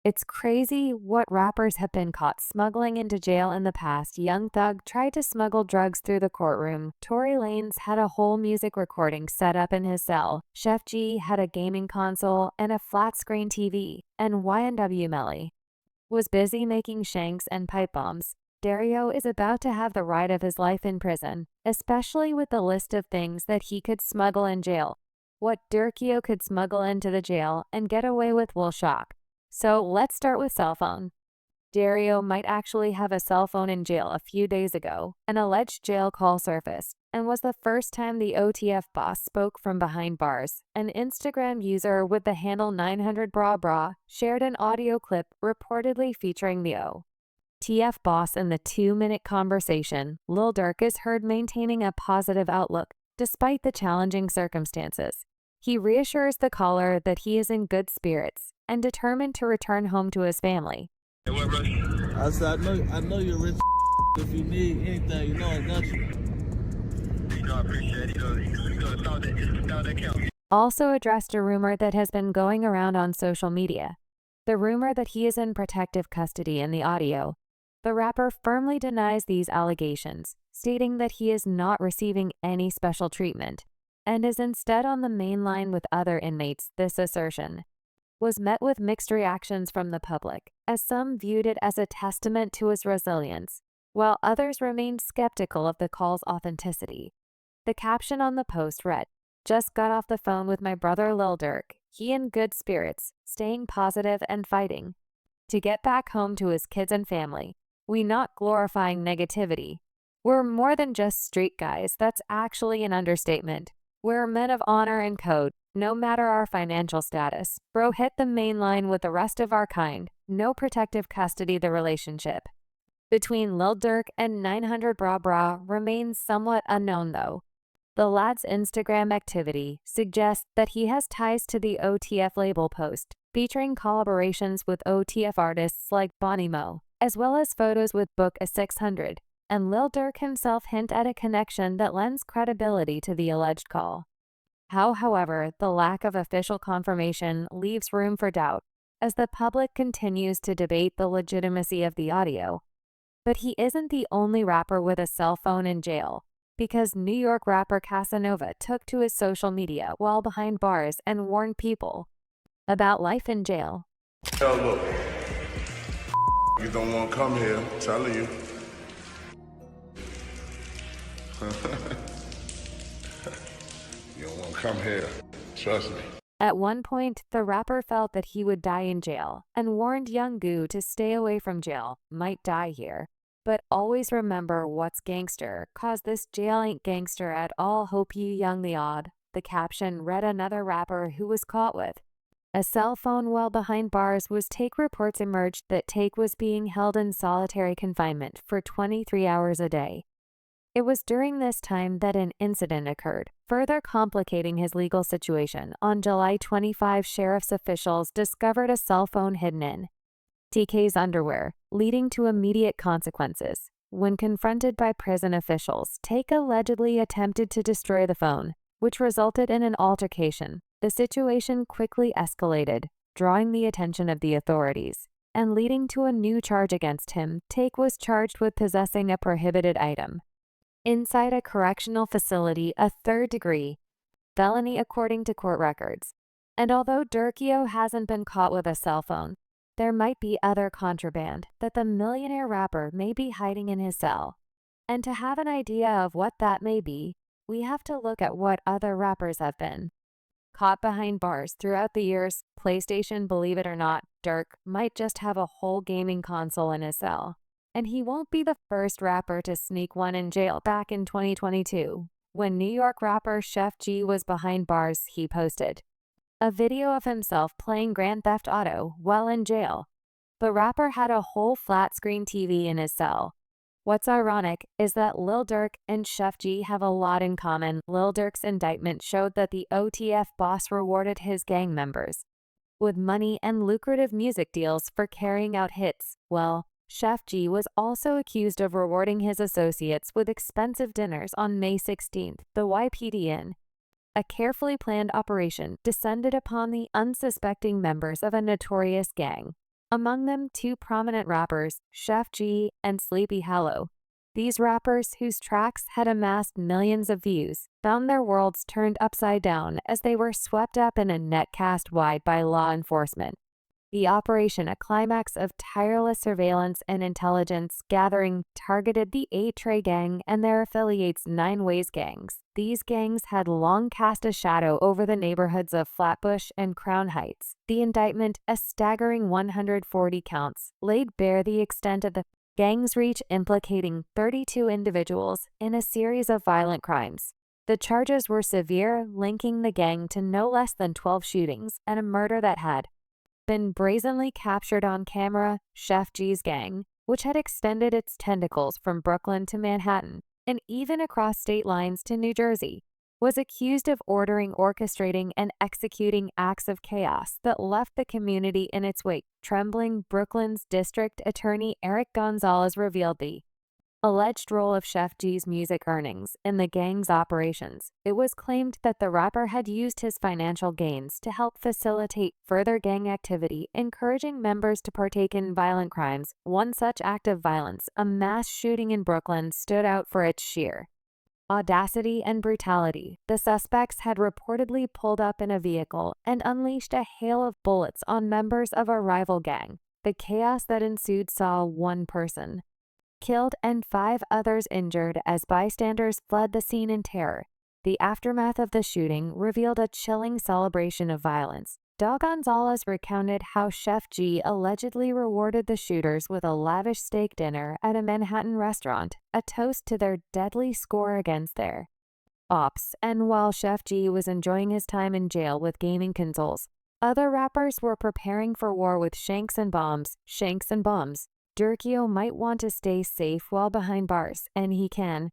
It's crazy what rappers have been caught smuggling into jail in the past. Young Thug tried to smuggle drugs through the courtroom. Tory Lanez had a whole music recording set up in his cell. Chef G had a gaming console and a flat-screen TV. And YNW Melly was busy making shanks and pipe bombs. Dario is about to have the ride of his life in prison, especially with the list of things that he could smuggle in jail. What Durkio could smuggle into the jail and get away with will shock. So let's start with cell phone. Dario might actually have a cell phone in jail. A few days ago, an alleged jail call surfaced and was the first time the OTF boss spoke from behind bars. An Instagram user with the handle 900bra shared an audio clip reportedly featuring the OTF boss in the 2-minute conversation. Lil Durk is heard maintaining a positive outlook despite the challenging circumstances. He reassures the caller that he is in good spirits and determined to return home to his family. Hey, what, bro? I said, I know you're rich. If you need anything, you know I got you. You know, I appreciate it. You know, it's all that counts. Also addressed a rumor that has been going around on social media. The rumor that he is in protective custody in the audio. The rapper firmly denies these allegations, stating that he is not receiving any special treatment and is instead on the main line with other inmates. This assertion was met with mixed reactions from the public, as some viewed it as a testament to his resilience, while others remained skeptical of the call's authenticity. The caption on the post read, "Just got off the phone with my brother Lil Durk. He in good spirits, staying positive and fighting to get back home to his kids and family. We not glorifying negativity. We're more than just street guys." That's actually an understatement. We're men of honor and code, no matter our financial status. Bro hit the main line with the rest of our kind. No protective custody. The relationship between Lil Durk and 900bra remains somewhat unknown though. The lad's Instagram activity suggests that he has ties to the OTF label post, featuring collaborations with OTF artists like Bonnie Mo, as well as photos with Book a 600. And Lil Durk himself hint at a connection that lends credibility to the alleged call. However, the lack of official confirmation leaves room for doubt, as the public continues to debate the legitimacy of the audio. But he isn't the only rapper with a cell phone in jail, because New York rapper Casanova took to his social media while behind bars and warned people about life in jail. Hell, look, you don't want to come here, I'm telling you. You don't want to come here, trust me. At one point, the rapper felt that he would die in jail and warned Young Goo to stay away from jail, might die here. But always remember what's gangster, cause this jail ain't gangster at all. Hope you young the odd. The caption read another rapper who was caught with a cell phone while behind bars was Take. Reports emerged that Take was being held in solitary confinement for 23 hours a day. It was during this time that an incident occurred, further complicating his legal situation. On July 25, sheriff's officials discovered a cell phone hidden in TK's underwear, leading to immediate consequences. When confronted by prison officials, Take allegedly attempted to destroy the phone, which resulted in an altercation. The situation quickly escalated, drawing the attention of the authorities, and leading to a new charge against him. Take was charged with possessing a prohibited item inside a correctional facility, a third-degree felony according to court records. And although Durkio hasn't been caught with a cell phone, there might be other contraband that the millionaire rapper may be hiding in his cell. And to have an idea of what that may be, we have to look at what other rappers have been caught behind bars throughout the years. PlayStation, believe it or not, Durk might just have a whole gaming console in his cell. And he won't be the first rapper to sneak one in jail. Back in 2022, when New York rapper Chef G was behind bars, he posted a video of himself playing Grand Theft Auto while in jail. The rapper had a whole flat-screen TV in his cell. What's ironic is that Lil Durk and Chef G have a lot in common. Lil Durk's indictment showed that the OTF boss rewarded his gang members with money and lucrative music deals for carrying out hits. Well, Chef G was also accused of rewarding his associates with expensive dinners. On May 16th, the YPD in a carefully planned operation descended upon the unsuspecting members of a notorious gang Among them, two prominent rappers, Chef G and Sleepy Hallow. These rappers, whose tracks had amassed millions of views, found their worlds turned upside down as they were swept up in a net cast wide by law enforcement. The operation, a climax of tireless surveillance and intelligence gathering, targeted the A-Tray Gang and their affiliates' Nine Ways gangs. These gangs had long cast a shadow over the neighborhoods of Flatbush and Crown Heights. The indictment, a staggering 140 counts, laid bare the extent of the gang's reach, implicating 32 individuals in a series of violent crimes. The charges were severe, linking the gang to no less than 12 shootings and a murder that had been brazenly captured on camera. Chef G's gang, which had extended its tentacles from Brooklyn to Manhattan and even across state lines to New Jersey, was accused of ordering, orchestrating, and executing acts of chaos that left the community in its wake. Trembling, Brooklyn's District Attorney Eric Gonzalez revealed the alleged role of Chef G's music earnings in the gang's operations. It was claimed that the rapper had used his financial gains to help facilitate further gang activity, encouraging members to partake in violent crimes. One such act of violence, a mass shooting in Brooklyn, stood out for its sheer audacity and brutality. The suspects had reportedly pulled up in a vehicle and unleashed a hail of bullets on members of a rival gang. The chaos that ensued saw one person killed and 5 others injured as bystanders fled the scene in terror. The aftermath of the shooting revealed a chilling celebration of violence. Gonzalez recounted how Chef G allegedly rewarded the shooters with a lavish steak dinner at a Manhattan restaurant, a toast to their deadly score against their ops. And while Chef G was enjoying his time in jail with gaming consoles, other rappers were preparing for war with shanks and bombs. Durkio might want to stay safe while behind bars, and he can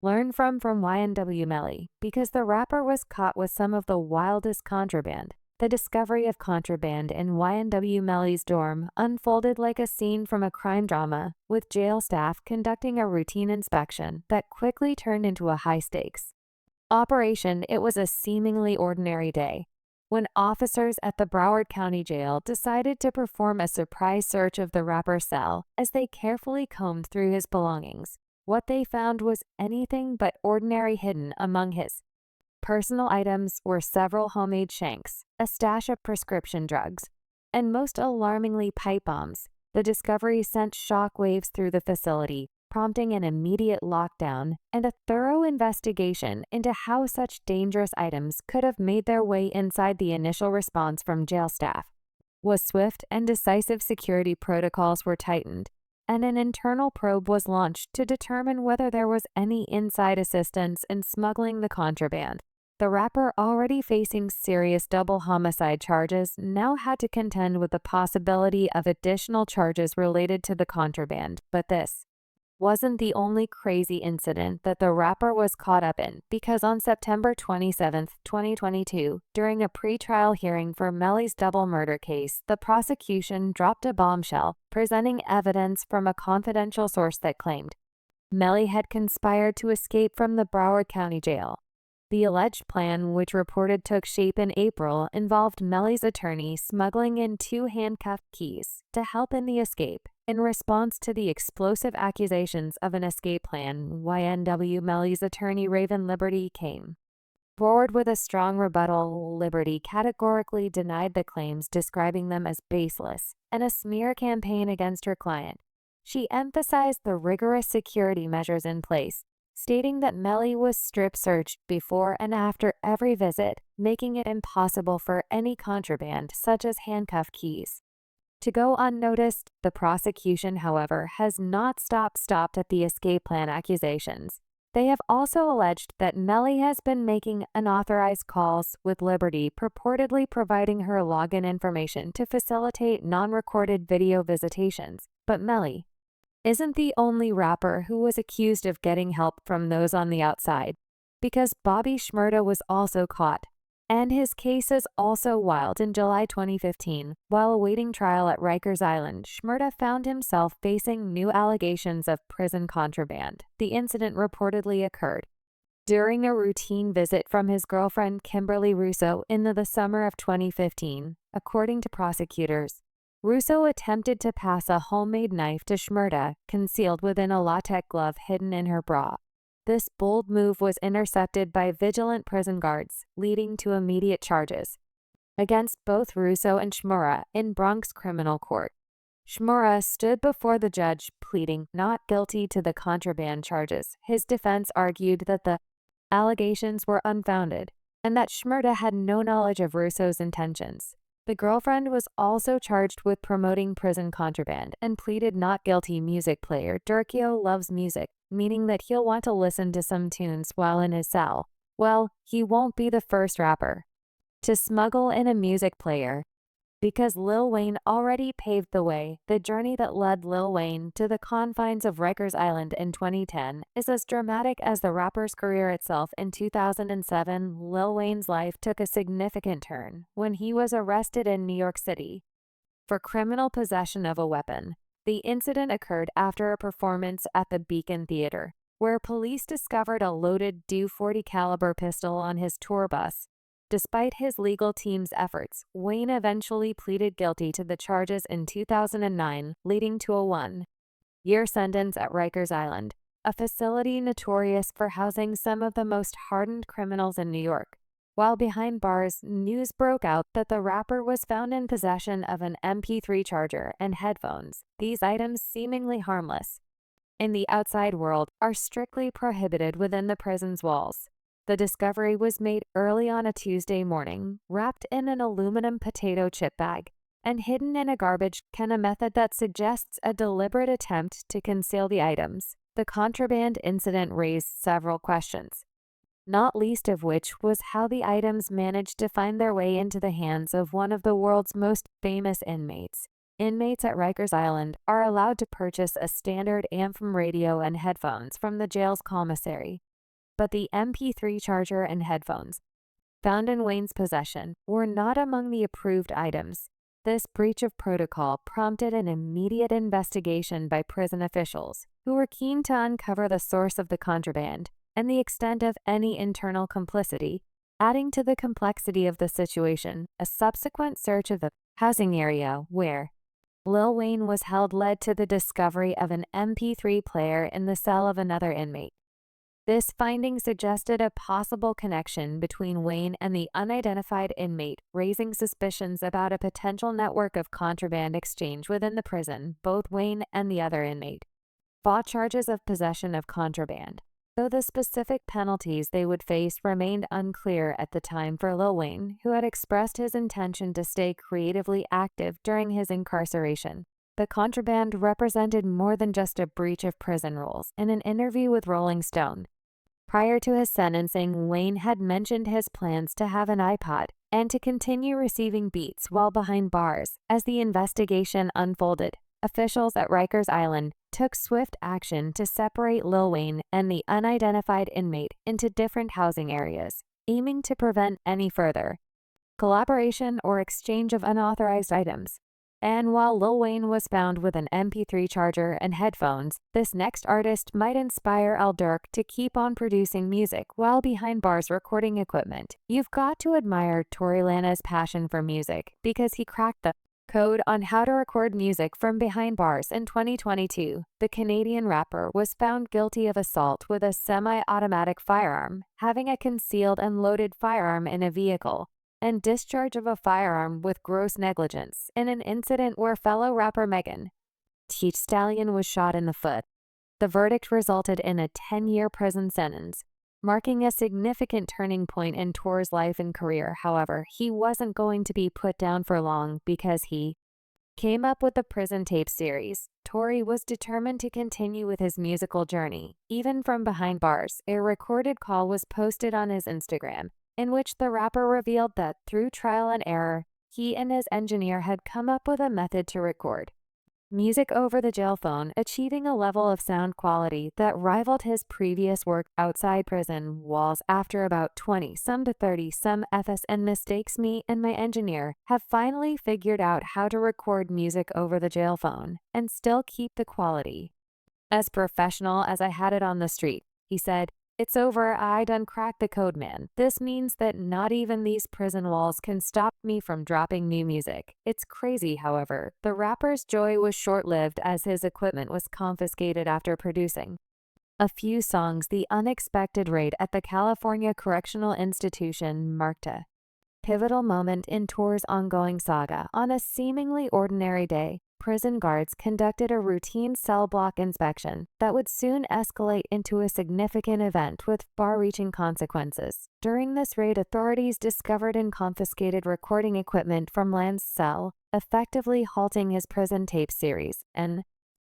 learn from YNW Melly, because the rapper was caught with some of the wildest contraband. The discovery of contraband in YNW Melly's dorm unfolded like a scene from a crime drama, with jail staff conducting a routine inspection that quickly turned into a high-stakes operation. It was a seemingly ordinary day when officers at the Broward County Jail decided to perform a surprise search of the rapper's cell. As they carefully combed through his belongings, what they found was anything but ordinary. Hidden among his personal items were several homemade shanks, a stash of prescription drugs, and most alarmingly, pipe bombs. The discovery sent shockwaves through the facility, prompting an immediate lockdown and a thorough investigation into how such dangerous items could have made their way inside. The initial response from jail staff was swift and decisive. Security protocols were tightened, and an internal probe was launched to determine whether there was any inside assistance in smuggling the contraband. The rapper, already facing serious double homicide charges, now had to contend with the possibility of additional charges related to the contraband. But this wasn't the only crazy incident that the rapper was caught up in, because on September 27, 2022, during a pre-trial hearing for Melly's double murder case, the prosecution dropped a bombshell, presenting evidence from a confidential source that claimed Melly had conspired to escape from the Broward County Jail. The alleged plan, which reported took shape in April, involved Melly's attorney smuggling in 2 handcuffed keys to help in the escape. In response to the explosive accusations of an escape plan, YNW Melly's attorney Raven Liberty came forward with a strong rebuttal. Liberty categorically denied the claims, describing them as baseless and a smear campaign against her client. She emphasized the rigorous security measures in place, stating that Melly was strip searched before and after every visit, making it impossible for any contraband, such as handcuff keys, to go unnoticed. The prosecution, however, has not stopped at the escape plan accusations. They have also alleged that Melly has been making unauthorized calls, with Liberty purportedly providing her login information to facilitate non-recorded video visitations. But Melly isn't the only rapper who was accused of getting help from those on the outside, because Bobby Shmurda was also caught, and his case is also wild. In July 2015, while awaiting trial at Rikers Island, Shmurda found himself facing new allegations of prison contraband. The incident reportedly occurred during a routine visit from his girlfriend Kimberly Russo in the summer of 2015, according to prosecutors. Russo attempted to pass a homemade knife to Shmurda, concealed within a latex glove hidden in her bra. This bold move was intercepted by vigilant prison guards, leading to immediate charges against both Russo and Shmurda in Bronx criminal court. Shmurda stood before the judge, pleading not guilty to the contraband charges. His defense argued that the allegations were unfounded and that Shmurda had no knowledge of Russo's intentions. The girlfriend was also charged with promoting prison contraband and pleaded not guilty. Music player Durkio loves music, meaning that he'll want to listen to some tunes while in his cell. Well, he won't be the first rapper to smuggle in a music player, because Lil Wayne already paved the way. The journey that led Lil Wayne to the confines of Rikers Island in 2010 is as dramatic as the rapper's career itself. In 2007, Lil Wayne's life took a significant turn when he was arrested in New York City for criminal possession of a weapon. The incident occurred after a performance at the Beacon Theater, where police discovered a loaded .40 caliber pistol on his tour bus. Despite his legal team's efforts, Wayne eventually pleaded guilty to the charges in 2009, leading to a 1-year sentence at Rikers Island, a facility notorious for housing some of the most hardened criminals in New York. While behind bars, news broke out that the rapper was found in possession of an MP3 charger and headphones. These items, seemingly harmless in the outside world, are strictly prohibited within the prison's walls. The discovery was made early on a Tuesday morning, wrapped in an aluminum potato chip bag, and hidden in a garbage can, a method that suggests a deliberate attempt to conceal the items. The contraband incident raised several questions, not least of which was how the items managed to find their way into the hands of one of the world's most famous inmates. Inmates at Rikers Island are allowed to purchase a standard AM/FM radio and headphones from the jail's commissary, but the MP3 charger and headphones found in Wayne's possession were not among the approved items. This breach of protocol prompted an immediate investigation by prison officials, who were keen to uncover the source of the contraband and the extent of any internal complicity. Adding to the complexity of the situation, a subsequent search of the housing area where Lil Wayne was held led to the discovery of an MP3 player in the cell of another inmate. This finding suggested a possible connection between Wayne and the unidentified inmate, raising suspicions about a potential network of contraband exchange within the prison. Both Wayne and the other inmate fought charges of possession of contraband, though the specific penalties they would face remained unclear at the time. For Lil Wayne, who had expressed his intention to stay creatively active during his incarceration, the contraband represented more than just a breach of prison rules. In an interview with Rolling Stone, prior to his sentencing, Wayne had mentioned his plans to have an iPod and to continue receiving beats while behind bars. As the investigation unfolded, officials at Rikers Island took swift action to separate Lil Wayne and the unidentified inmate into different housing areas, aiming to prevent any further collaboration or exchange of unauthorized items. And while Lil Wayne was found with an MP3 charger and headphones, this next artist might inspire Lil Durk to keep on producing music while behind bars recording equipment. You've got to admire Tory Lanez's passion for music, because he cracked the code on how to record music from behind bars. In 2022, the Canadian rapper was found guilty of assault with a semi-automatic firearm, having a concealed and loaded firearm in a vehicle, and discharge of a firearm with gross negligence in an incident where fellow rapper Megan Thee Stallion was shot in the foot. The verdict resulted in a 10-year prison sentence, marking a significant turning point in Tor's life and career. However, he wasn't going to be put down for long because he came up with the Prison Tape series. Tory was determined to continue with his musical journey, even from behind bars. A recorded call was posted on his Instagram, in which the rapper revealed that through trial and error, he and his engineer had come up with a method to record music over the jail phone, achieving a level of sound quality that rivaled his previous work outside prison walls. After about 20 some to 30 some FS and mistakes, me and my engineer have finally figured out how to record music over the jail phone and still keep the quality as professional as I had it on the street, he said. It's over, I done cracked the code, man. This means that not even these prison walls can stop me from dropping new music. It's crazy, however. The rapper's joy was short-lived as his equipment was confiscated after producing a few songs. The unexpected raid at the California Correctional Institution marked a pivotal moment in Tour's ongoing saga. On a seemingly ordinary day, prison guards conducted a routine cell block inspection that would soon escalate into a significant event with far-reaching consequences. During this raid, authorities discovered and confiscated recording equipment from Lance's cell, effectively halting his prison tape series and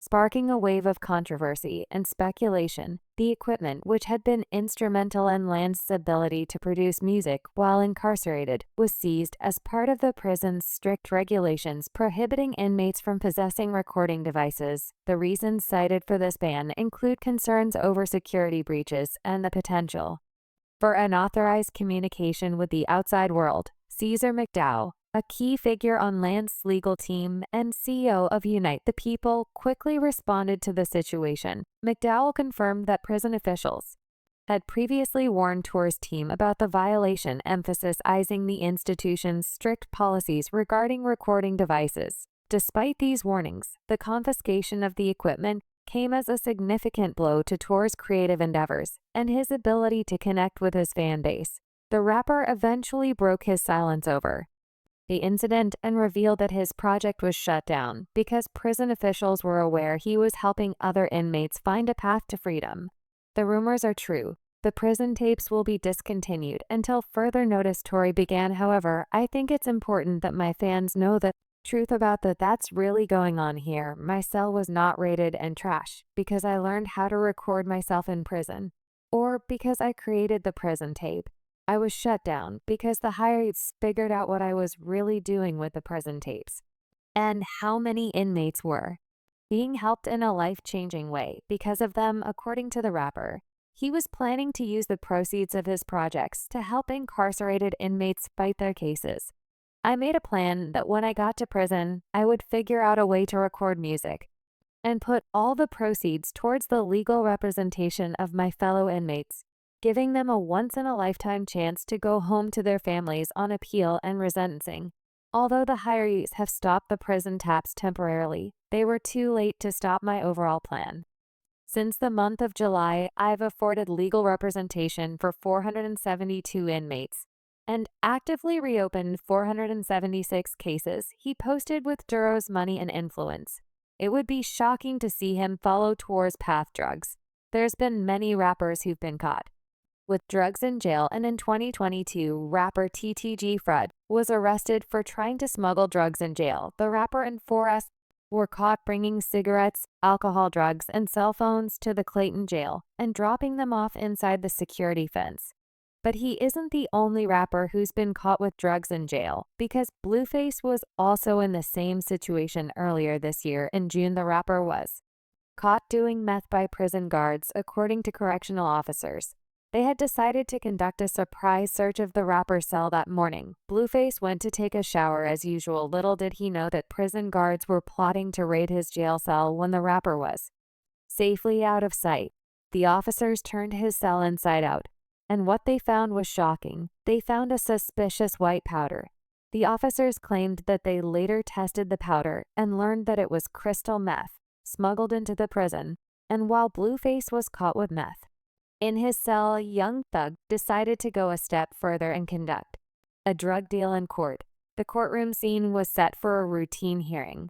sparking a wave of controversy and speculation. The equipment, which had been instrumental in Lance's ability to produce music while incarcerated, was seized as part of the prison's strict regulations prohibiting inmates from possessing recording devices. The reasons cited for this ban include concerns over security breaches and the potential for unauthorized communication with the outside world. Caesar McDowell, a key figure on Lance's legal team and CEO of Unite the People, quickly responded to the situation. McDowell confirmed that prison officials had previously warned Tour's team about the violation, emphasizing the institution's strict policies regarding recording devices. Despite these warnings, the confiscation of the equipment came as a significant blow to Tour's creative endeavors and his ability to connect with his fan base. The rapper eventually broke his silence over the incident and revealed that his project was shut down because prison officials were aware he was helping other inmates find a path to freedom. The rumors are true. The prison tapes will be discontinued until further notice. Tory began, however, I think it's important that my fans know the truth about that's really going on here. My cell was not raided and trash because I learned how to record myself in prison, or because I created the prison tape. I was shut down because the hires figured out what I was really doing with the prison tapes and how many inmates were being helped in a life-changing way because of them. According to the rapper, he was planning to use the proceeds of his projects to help incarcerated inmates fight their cases. I made a plan that when I got to prison, I would figure out a way to record music and put all the proceeds towards the legal representation of my fellow inmates, giving them a once-in-a-lifetime chance to go home to their families on appeal and resentencing. Although the hirees have stopped the prison taps temporarily, they were too late to stop my overall plan. Since the month of July, I've afforded legal representation for 472 inmates and actively reopened 476 cases. He posted with Duro's money and influence. It would be shocking to see him follow Tour's path. Drugs. There's been many rappers who've been caught with drugs in jail, and in 2022, rapper TTG Fred was arrested for trying to smuggle drugs in jail. The rapper and 4S were caught bringing cigarettes, alcohol, drugs, and cell phones to the Clayton jail and dropping them off inside the security fence. But he isn't the only rapper who's been caught with drugs in jail, because Blueface was also in the same situation earlier this year. In June, the rapper was caught doing meth by prison guards, according to correctional officers. They had decided to conduct a surprise search of the rapper's cell that morning. Blueface went to take a shower as usual. Little did he know that prison guards were plotting to raid his jail cell when the rapper was safely out of sight. The officers turned his cell inside out, and what they found was shocking. They found a suspicious white powder. The officers claimed that they later tested the powder and learned that it was crystal meth smuggled into the prison, and while Blueface was caught with meth in his cell, Young Thug decided to go a step further and conduct a drug deal in court. The courtroom scene was set for a routine hearing,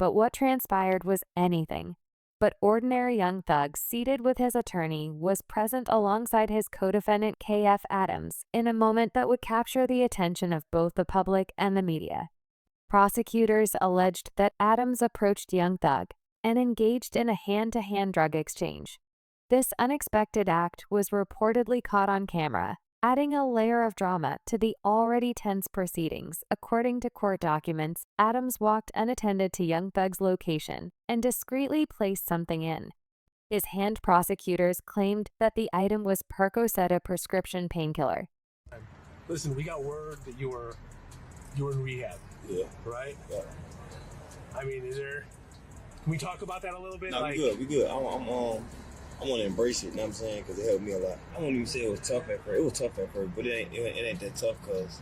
but what transpired was anything but ordinary. Young Thug, seated with his attorney, was present alongside his co-defendant KF Adams in a moment that would capture the attention of both the public and the media. Prosecutors alleged that Adams approached Young Thug and engaged in a hand-to-hand drug exchange. This unexpected act was reportedly caught on camera, adding a layer of drama to the already tense proceedings. According to court documents, Adams walked unattended to Young Thug's location and discreetly placed something in his hand. Prosecutors claimed that the item was Percocet, a prescription painkiller. Listen, we got word that you were in rehab. Yeah. Right? Yeah. I mean, can we talk about that a little bit? No, we good. I want to embrace it, you know what I'm saying? Because it helped me a lot. I won't even say it was tough at first. It was tough at first, but it ain't that tough because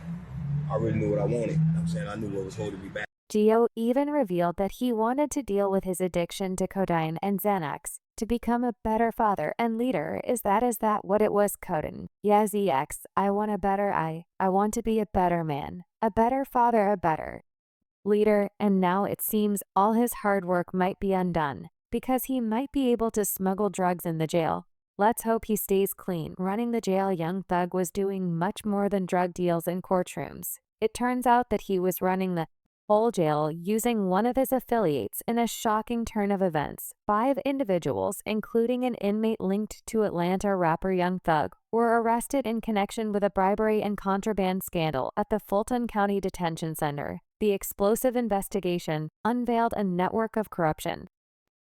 I really knew what I wanted. You know what I'm saying? I knew what was holding me back. Gio even revealed that he wanted to deal with his addiction to codeine and Xanax to become a better father and leader. Is that what it was, Coden? Yeah, ZX, I want a better I want to be a better man, a better father, a better leader, and now it seems all his hard work might be undone because he might be able to smuggle drugs in the jail. Let's hope he stays clean. Running the jail, Young Thug was doing much more than drug deals in courtrooms. It turns out that he was running the whole jail using one of his affiliates in a shocking turn of events. 5 individuals, including an inmate linked to Atlanta rapper Young Thug, were arrested in connection with a bribery and contraband scandal at the Fulton County Detention Center. The explosive investigation unveiled a network of corruption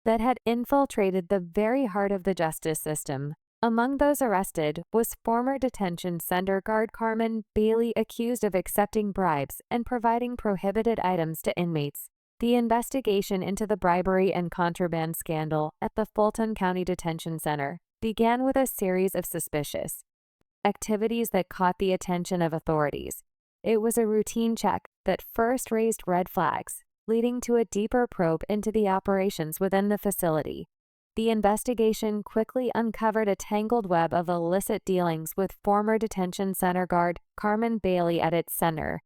that had infiltrated the very heart of the justice system. Among those arrested was former detention center guard Carmen Bailey, accused of accepting bribes and providing prohibited items to inmates. The investigation into the bribery and contraband scandal at the Fulton County Detention Center began with a series of suspicious activities that caught the attention of authorities. It was a routine check that first raised red flags, leading to a deeper probe into the operations within the facility. The investigation quickly uncovered a tangled web of illicit dealings with former detention center guard Carmen Bailey at its center.